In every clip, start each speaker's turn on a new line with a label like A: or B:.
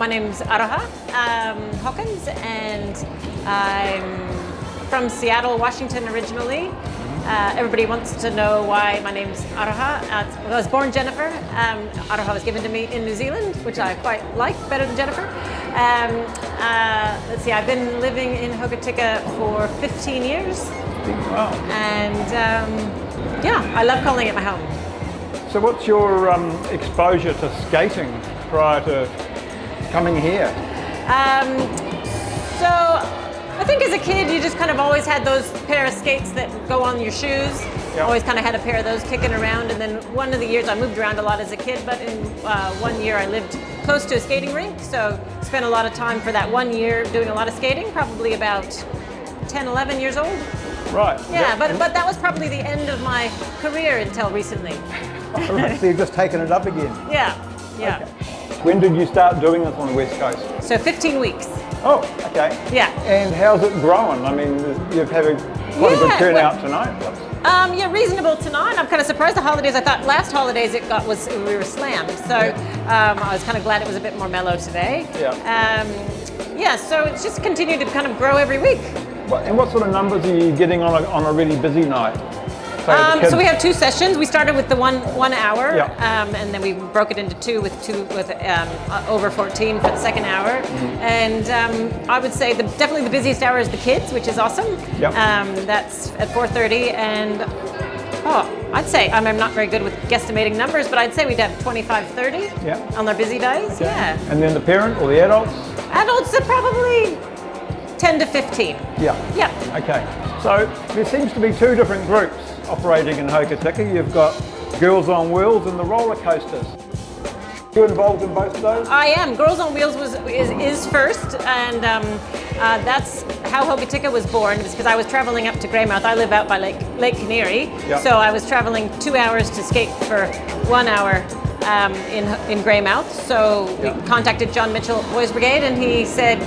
A: my name's Aroha Hawkins, and I'm from Seattle, Washington originally. Everybody wants to know why my name's Aroha. I was born Jennifer. Aroha was given to me in New Zealand, which I quite like better than Jennifer. Let's see, I've been living in Hokitika for 15 years.
B: Wow.
A: And yeah, I love calling it my home.
B: So what's your exposure to skating prior to coming here?
A: So I think as a kid, you just kind of always had those pair of skates that go on your shoes.
B: Yep.
A: Always kind of had a pair of those kicking around. And then one of the years, I moved around a lot as a kid, but in 1 year I lived close to a skating rink. So spent a lot of time for that 1 year doing a lot of skating, probably about 10, 11 years old.
B: Right.
A: Yeah, but that was probably the end of my career until recently.
B: So you've just taken it up again?
A: Yeah, yeah.
B: Okay. When did you start doing this on the West Coast?
A: So 15 weeks.
B: Oh, okay.
A: Yeah.
B: And how's it growing? I mean, you've had quite a good turnout tonight.
A: Yeah, reasonable tonight. I'm kind of surprised the holidays. I thought last holidays we were slammed. So I was kind of glad it was a bit more mellow today.
B: Yeah.
A: Yeah, so it's just continued to kind of grow every week.
B: And what sort of numbers are you getting on a really busy night?
A: So we have 2 sessions. We started with the one hour,
B: yeah.
A: And then we broke it into two with over 14 for the second hour.
B: Mm-hmm.
A: And I would say definitely the busiest hour is the kids, which is awesome.
B: Yep.
A: That's at 4:30, and I'd say I'm not very good with guesstimating numbers, but I'd say we'd have 25, 30 on their busy days.
B: Okay.
A: Yeah.
B: And then the parent or the adults?
A: Adults are probably 10 to 15.
B: Yeah.
A: Yeah.
B: Okay. So there seems to be 2 different groups operating in Hokitika. You've got Girls on Wheels and the roller coasters. Are you involved in both of those?
A: I am. Girls on Wheels is first, and that's how Hokitika was born. It's because I was traveling up to Greymouth. I live out by Lake Canary, so I was traveling 2 hours to skate for 1 hour in Greymouth. So we contacted John Mitchell at Boys Brigade, and he said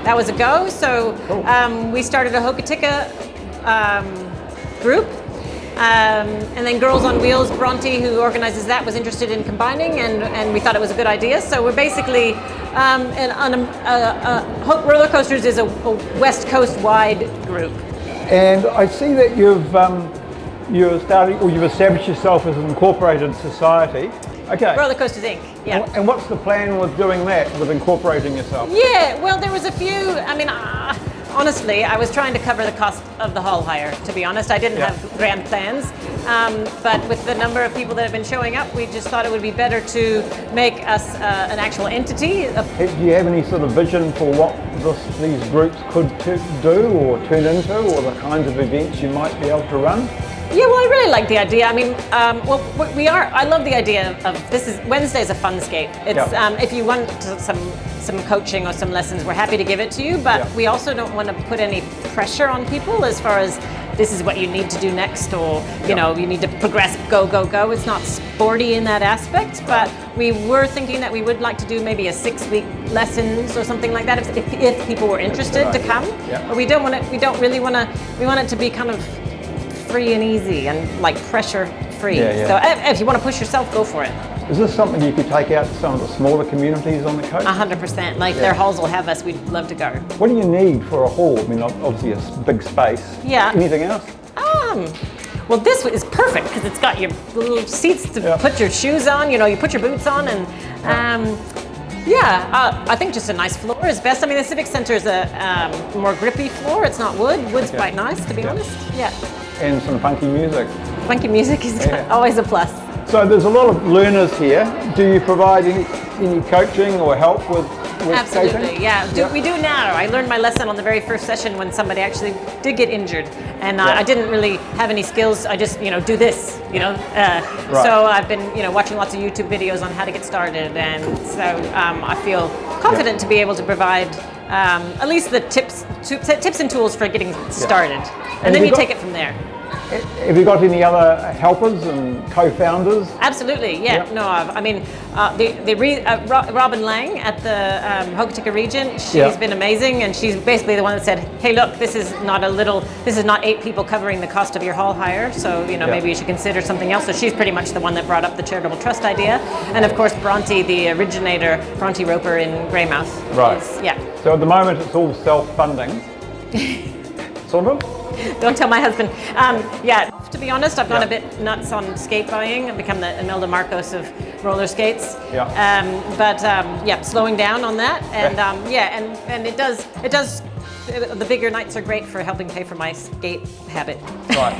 A: that was a go. So
B: cool.
A: We started a Hokitika group. And then Girls on Wheels, Bronte, who organizes that, was interested in combining, and we thought it was a good idea. So we're basically, Roller Coasters is a West Coast wide group.
B: And I see that you've established yourself as an incorporated society. Okay.
A: Roller Coasters Inc. Yeah.
B: And what's the plan with doing that, with incorporating yourself?
A: Yeah. Well, there was a few. I mean. Honestly, I was trying to cover the cost of the hall hire, to be honest. I didn't have grand plans, but with the number of people that have been showing up, we just thought it would be better to make us an actual entity.
B: Do you have any sort of vision for what these groups could do or turn into, or the kinds of events you might be able to run?
A: Yeah, well, I really like the idea. I mean, I love the idea of Wednesday's a fun skate. It's if you want some coaching or some lessons, we're happy to give it to you, but we also don't want to put any pressure on people as far as this is what you need to do next, or you know, you need to progress, go. It's not sporty in that aspect, but we were thinking that we would like to do maybe a 6-week lessons or something like that if people were interested to come. But we don't want it. We don't really want to. We want it to be kind of free and easy and like pressure free. So if you want to push yourself, go for it.
B: Is this something you could take out to some of the smaller communities on the coast?
A: 100%. Like their halls will have us, we'd love to go.
B: What do you need for a hall? I mean, obviously a big space.
A: Yeah.
B: Anything else?
A: Well, this is perfect because it's got your little seats to put your shoes on. You know, you put your boots on, and I think just a nice floor is best. I mean, the Civic Center is a more grippy floor. It's not wood. Wood's quite nice, to be honest. Yeah.
B: And some funky music.
A: Funky music is always a plus.
B: So there's a lot of learners here. Do you provide any coaching or help with
A: Absolutely,
B: skating?
A: yeah. We do now. I learned my lesson on the very first session when somebody actually did get injured, and I didn't really have any skills. I just, do this, So I've been, watching lots of YouTube videos on how to get started, and so I feel confident to be able to provide at least the tips and tools for getting started, and then you take it from there.
B: Have you got any other helpers and co-founders?
A: Absolutely, yeah.
B: Yep.
A: No, I mean, Robin Lang at the Hokitika region, she's
B: Yeah.
A: been amazing, and she's basically the one that said, hey, look, this is not 8 people covering the cost of your hall hire, so maybe you should consider something else. So she's pretty much the one that brought up the charitable trust idea, and of course Bronte, the originator, Bronte Roper in Greymouth.
B: Right.
A: Yeah.
B: So at the moment it's all self-funding, sort of.
A: Don't tell my husband. Yeah, to be honest, I've gone a bit nuts on skate buying. I've become the Imelda Marcos of roller skates.
B: Yeah.
A: But slowing down on that, and and it does. The bigger nights are great for helping pay for my skate habit.
B: Right.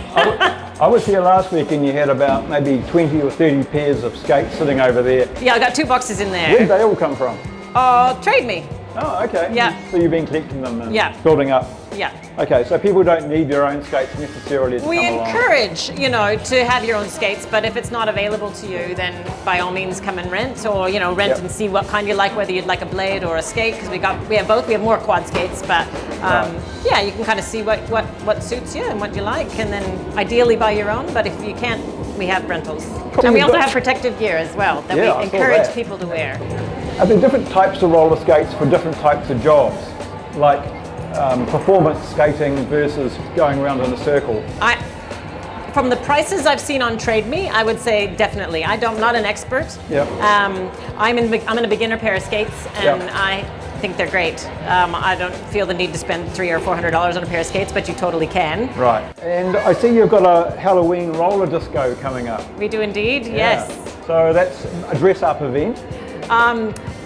B: I was here last week and you had about maybe 20 or 30 pairs of skates sitting over there.
A: Yeah, I got 2 boxes in there.
B: Where did they all come from?
A: Trade me.
B: Oh, okay.
A: Yeah.
B: So you've been collecting them and
A: Yeah.
B: building up.
A: Yeah.
B: Okay, so people don't need their own skates necessarily to
A: We
B: come along.
A: encourage, to have your own skates, but if it's not available to you, then by all means come and rent, or rent
B: Yep.
A: and see what kind you like, whether you'd like a blade or a skate, because we have both. We have more quad skates, but you can kind of see what suits you and what you like, and then ideally buy your own. But if you can't, we have rentals, and we also have protective gear as well that
B: Yeah, I
A: we
B: saw
A: encourage
B: that.
A: people to wear.
B: Are there different types of roller skates for different types of jobs? Like performance skating versus going around in a circle?
A: From the prices I've seen on Trade Me, I would say definitely. I'm not an expert.
B: Yep.
A: I'm in a beginner pair of skates, and
B: Yep.
A: I think they're great. I don't feel the need to spend $300 or $400 on a pair of skates, but you totally can.
B: Right. And I see you've got a Halloween roller disco coming up.
A: We do indeed.
B: Yeah.
A: Yes.
B: So that's a dress-up event.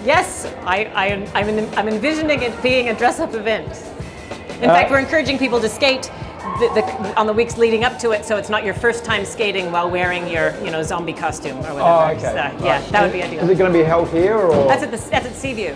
A: Yes. I'm envisioning it being a dress-up event. In fact, we're encouraging people to skate on the weeks leading up to it, so it's not your first time skating while wearing your zombie costume or whatever.
B: Oh, okay.
A: So,
B: Right.
A: yeah, that would be ideal.
B: Is it going to be held here or?
A: That's at Seaview.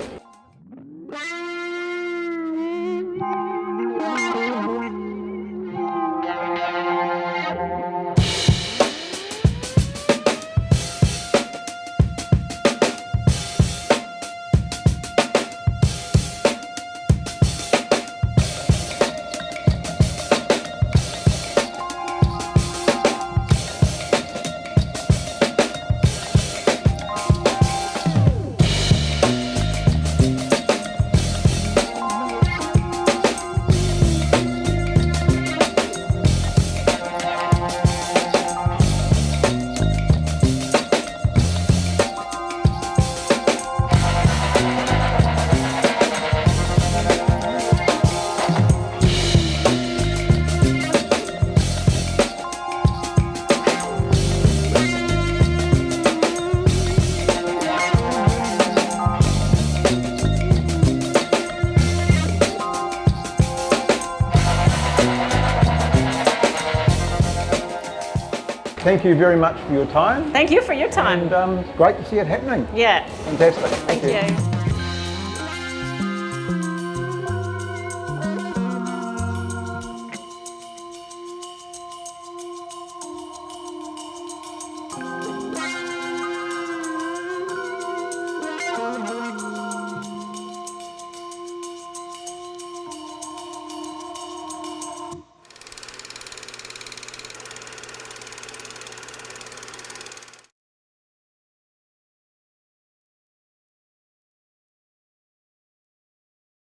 B: Thank you very much for your time.
A: Thank you for your time.
B: And great to see it happening.
A: Yeah.
B: Fantastic.
A: Thank you.